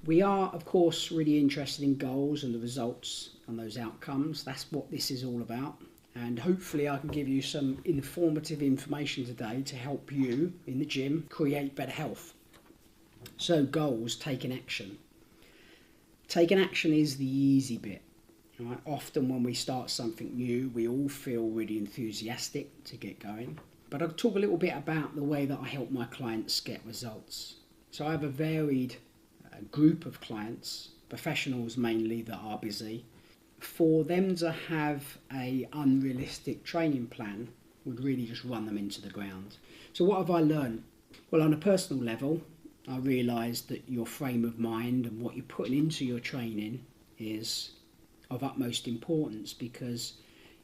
We are, of course, really interested in goals and the results and those outcomes. That's what this is all about. And hopefully I can give you some informative information today to help you in the gym create better health. So goals, taking action. Taking action is the easy bit. Right? Often when we start something new, we all feel really enthusiastic to get going. But I'll talk a little bit about the way that I help my clients get results. So I have a varied group of clients, professionals mainly, that are busy. For them to have an unrealistic training plan would really just run them into the ground. So what have I learned? Well, on a personal level, I realised that your frame of mind and what you're putting into your training is of utmost importance, because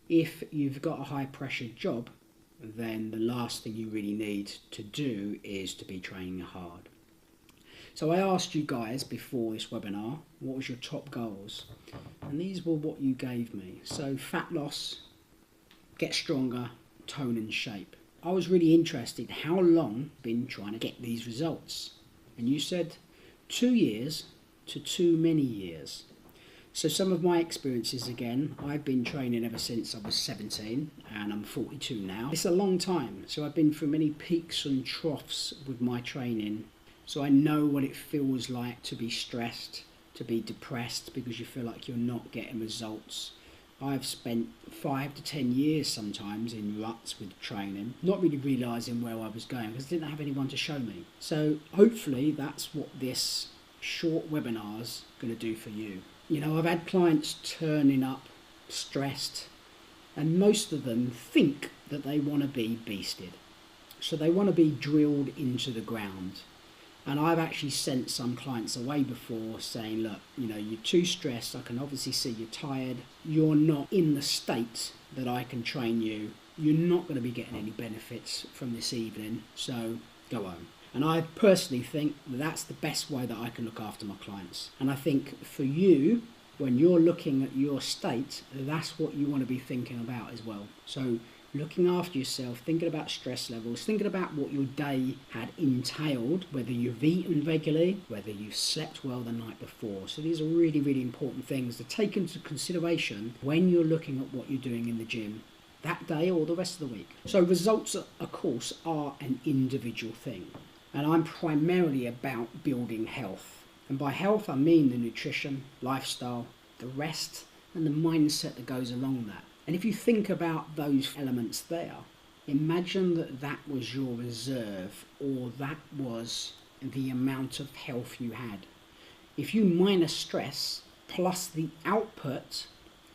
if you've got a high pressure job, then the last thing you really need to do is to be training hard. So I asked you guys before this webinar, what was your top goals? And these were what you gave me. So fat loss, get stronger, tone and shape. I was really interested, how long been trying to get these results? And you said 2 years to too many years. So some of my experiences again, I've been training ever since I was 17 and I'm 42 now. It's a long time. So I've been through many peaks and troughs with my training. So I know what it feels like to be stressed, to be depressed because you feel like you're not getting results. I've spent 5 to 10 years sometimes in ruts with training, not really realising where I was going because I didn't have anyone to show me. So hopefully that's what this short webinar's going to do for you. You know, I've had clients turning up stressed, and most of them think that they want to be beasted. So they want to be drilled into the ground. And I've actually sent some clients away before saying, look, you know, you're too stressed. I can obviously see you're tired. You're not in the state that I can train you. You're not going to be getting any benefits from this evening. So go home. And I personally think that's the best way that I can look after my clients. And I think for you, when you're looking at your state, that's what you want to be thinking about as well. So looking after yourself, thinking about stress levels, thinking about what your day had entailed, whether you've eaten regularly, whether you've slept well the night before. So these are really, really important things to take into consideration when you're looking at what you're doing in the gym that day or the rest of the week. So results, of course, are an individual thing. And I'm primarily about building health. And by health, I mean the nutrition, lifestyle, the rest, and the mindset that goes along that. And if you think about those elements there, imagine that that was your reserve, or that was the amount of health you had. If you minus stress plus the output,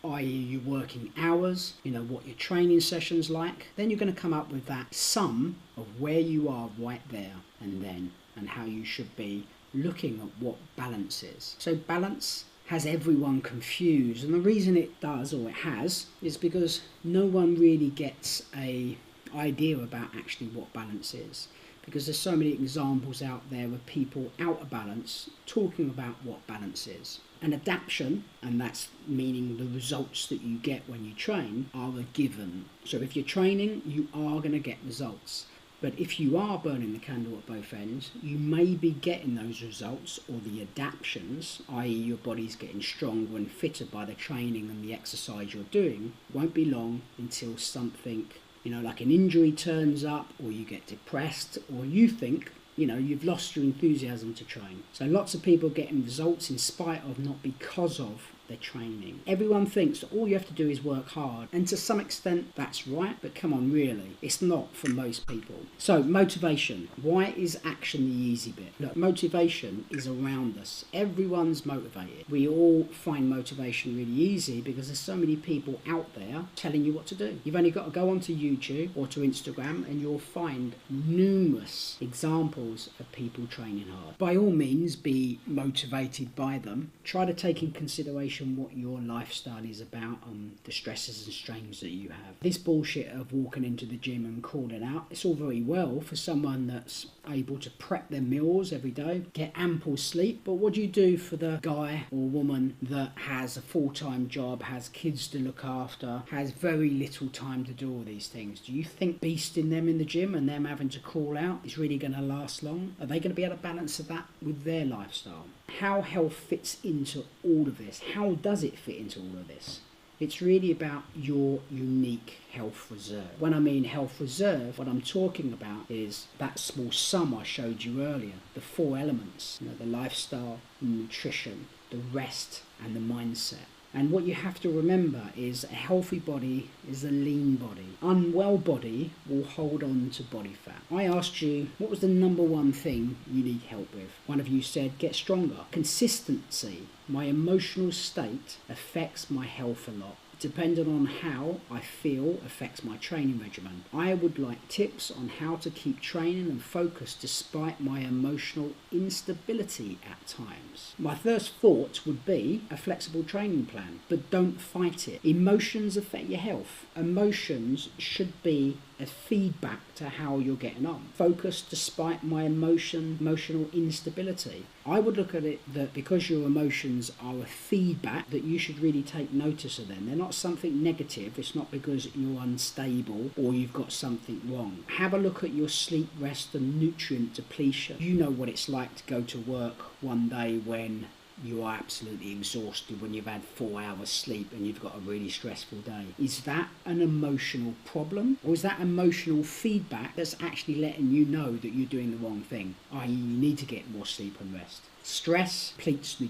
i.e. your working hours, you know, what your training session's like, then you're going to come up with that sum of where you are right there and then, and how you should be looking at what balance is. So balance has everyone confused, and the reason it does, or it has, is because no one really gets a idea about actually what balance is, because there's so many examples out there of people out of balance talking about what balance is. And adaptation, and that's meaning the results that you get when you train, are a given. So if you're training, you are going to get results. But if you are burning the candle at both ends, you may be getting those results, or the adaptations, i.e. your body's getting stronger and fitter by the training and the exercise you're doing. Won't be long until something, you know, like an injury turns up, or you get depressed, or you think, you know, you've lost your enthusiasm to train. So lots of people getting results in spite of, not because of, their training. Everyone thinks that all you have to do is work hard, and to some extent that's right, but come on, really, it's not for most people. So motivation. Why is action the easy bit? Look, motivation is around us. Everyone's motivated. We all find motivation really easy because there's so many people out there telling you what to do. You've only got to go onto YouTube or to Instagram and you'll find numerous examples of people training hard. By all means, be motivated by them. Try to take in consideration what your lifestyle is about and the stresses and strains that you have. This bullshit of walking into the gym and calling out, it's all very well for someone that's able to prep their meals every day, get ample sleep, but what do you do for the guy or woman that has a full-time job, has kids to look after, has very little time to do all these things? Do you think beasting them in the gym and them having to crawl out is really going to last long? Are they going to be able to balance that with their lifestyle? how health fits into all of this. How does it fit into all of this? It's really about your unique health reserve. When I mean health reserve, what I'm talking about is that small sum I showed you earlier, the 4 elements, the lifestyle, the nutrition, the rest, and the mindset. And what you have to remember is a healthy body is a lean body. Unwell body will hold on to body fat. I asked you, what was the number one thing you need help with? One of you said, get stronger. Consistency. My emotional state affects my health a lot. Depending on how I feel affects my training regimen. I would like tips on how to keep training and focused despite my emotional instability at times. My first thought would be a flexible training plan, but don't fight it. Emotions affect your health. Emotions should be a feedback to how you're getting on. Focused despite my emotional instability. I would look at it that because your emotions are a feedback, that you should really take notice of them. They're not something negative. It's not because you're unstable or you've got something wrong. Have a look at your sleep, rest and nutrient depletion. You know what it's like to go to work one day when you are absolutely exhausted, when you've had 4 hours sleep and you've got a really stressful day. Is that an emotional problem, or is that emotional feedback that's actually letting you know that you're doing the wrong thing, i.e. you need to get more sleep and rest? Stress depletes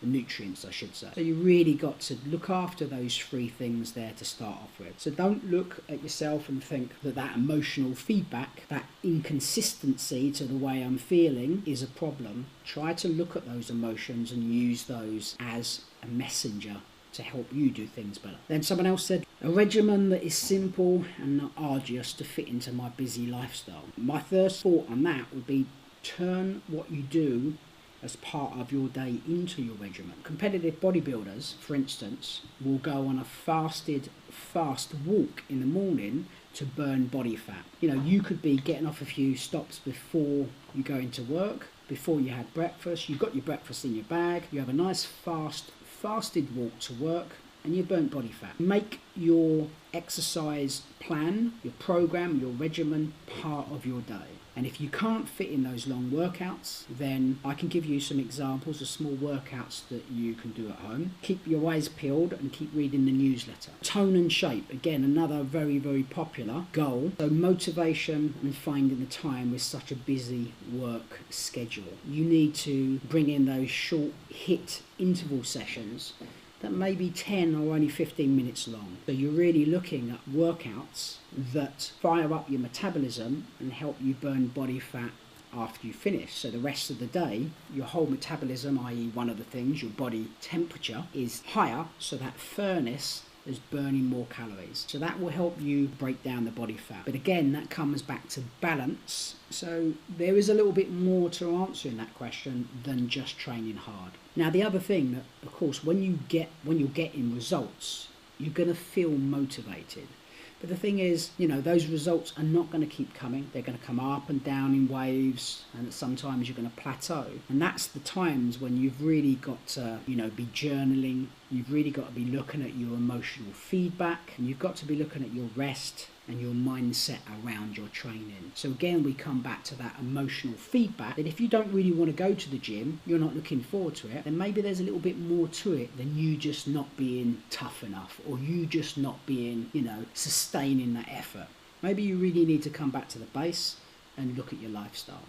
nutrients I should say. So you really got to look after those 3 things there to start off with. So don't look at yourself and think that emotional feedback, that inconsistency to the way I'm feeling is a problem. Try to look at those emotions and use those as a messenger to help you do things better. Then someone else said, a regimen that is simple and not arduous to fit into my busy lifestyle. My first thought on that would be turn what you do as part of your day into your regimen. Competitive bodybuilders, for instance, will go on a fast walk in the morning to burn body fat. You could be getting off a few stops before you go into work, before you had breakfast, you've got your breakfast in your bag, you have a nice fasted walk to work, and you burnt body fat. Make your exercise plan, your program, your regimen part of your day. And if you can't fit in those long workouts, then I can give you some examples of small workouts that you can do at home. Keep your eyes peeled and keep reading the newsletter. Tone and shape, again, another very, very popular goal. So motivation and finding the time with such a busy work schedule. You need to bring in those short HIIT interval sessions that may be 10 or only 15 minutes long. So you're really looking at workouts that fire up your metabolism and help you burn body fat after you finish. So the rest of the day, your whole metabolism, i.e. one of the things, your body temperature, is higher, so that furnace is burning more calories. So that will help you break down the body fat. But again, that comes back to balance. So there is a little bit more to answering that question than just training hard. Now, the other thing that, of course, when you're getting results, you're going to feel motivated. But the thing is, those results are not going to keep coming. They're going to come up and down in waves, and sometimes you're going to plateau. And that's the times when you've really got to, be journaling. You've really got to be looking at your emotional feedback, and you've got to be looking at your rest and your mindset around your training. So again, we come back to that emotional feedback, that if you don't really want to go to the gym, you're not looking forward to it, then maybe there's a little bit more to it than you just not being tough enough, or you just not being, sustaining that effort. Maybe you really need to come back to the base and look at your lifestyle.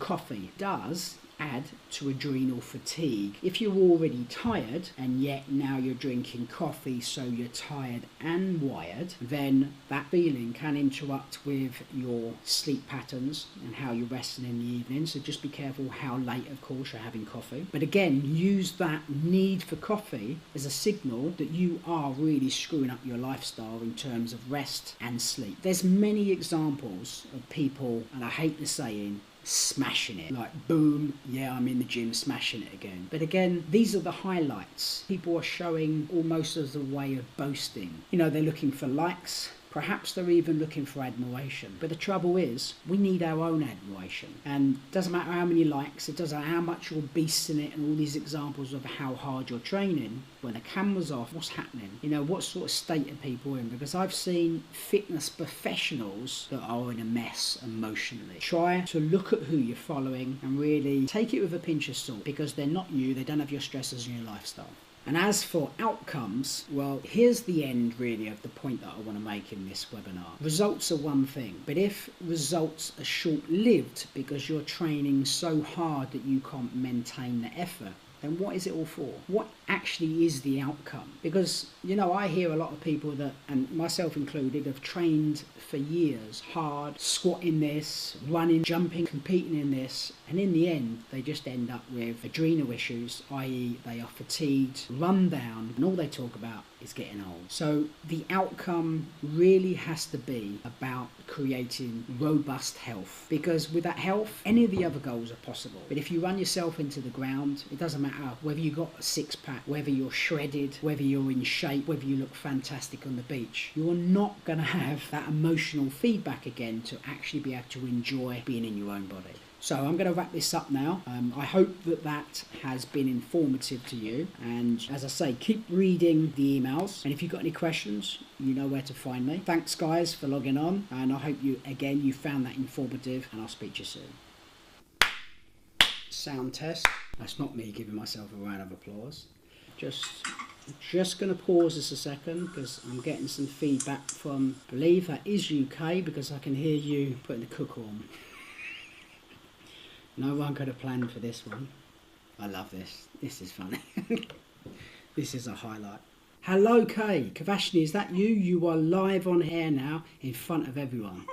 Coffee does add to adrenal fatigue. If you're already tired and yet now you're drinking coffee so you're tired and wired, then that feeling can interrupt with your sleep patterns and how you're resting in the evening. So just be careful how late, of course, you're having coffee. But again, use that need for coffee as a signal that you are really screwing up your lifestyle in terms of rest and sleep. There's many examples of people, and I hate the saying, smashing it, like boom, yeah, I'm in the gym smashing it again. But again, these are the highlights. People are showing almost as a way of boasting. They're looking for likes, Perhaps they're even looking for admiration. But the trouble is, we need our own admiration. And it doesn't matter how many likes, it doesn't matter how much you're beasting it and all these examples of how hard you're training. When the camera's off, what's happening? You know, what sort of state are people in? Because I've seen fitness professionals that are in a mess emotionally. Try to look at who you're following and really take it with a pinch of salt, because they're not you, they don't have your stresses and your lifestyle. And as for outcomes, well, here's the end really of the point that I want to make in this webinar. Results are one thing, but if results are short-lived because you're training so hard that you can't maintain the effort, then what is it all for? What actually is the outcome? Because, you know, I hear a lot of people that, and myself included, have trained for years, hard, squatting this, running, jumping, competing in this, and in the end, they just end up with adrenal issues, i.e. they are fatigued, run down, and all they talk about is getting old. So the outcome really has to be about creating robust health, because with that health, any of the other goals are possible. But if you run yourself into the ground, it doesn't matter whether you got a six-pack, whether you're shredded, whether you're in shape, whether you look fantastic on the beach, you're not going to have that emotional feedback again to actually be able to enjoy being in your own body. So I'm going to wrap this up now. I hope that that has been informative to you. And as I say, keep reading the emails. And if you've got any questions, you know where to find me. Thanks, guys, for logging on. And I hope you found that informative. And I'll speak to you soon. Sound test. That's not me giving myself a round of applause. Just going to pause this a second because I'm getting some feedback from, I believe that is UK, because I can hear you putting the cooker on. No one could have planned for this one. I love this. This is funny. This is a highlight. Hello, Kay. Kavashni, is that you? You are live on air now in front of everyone.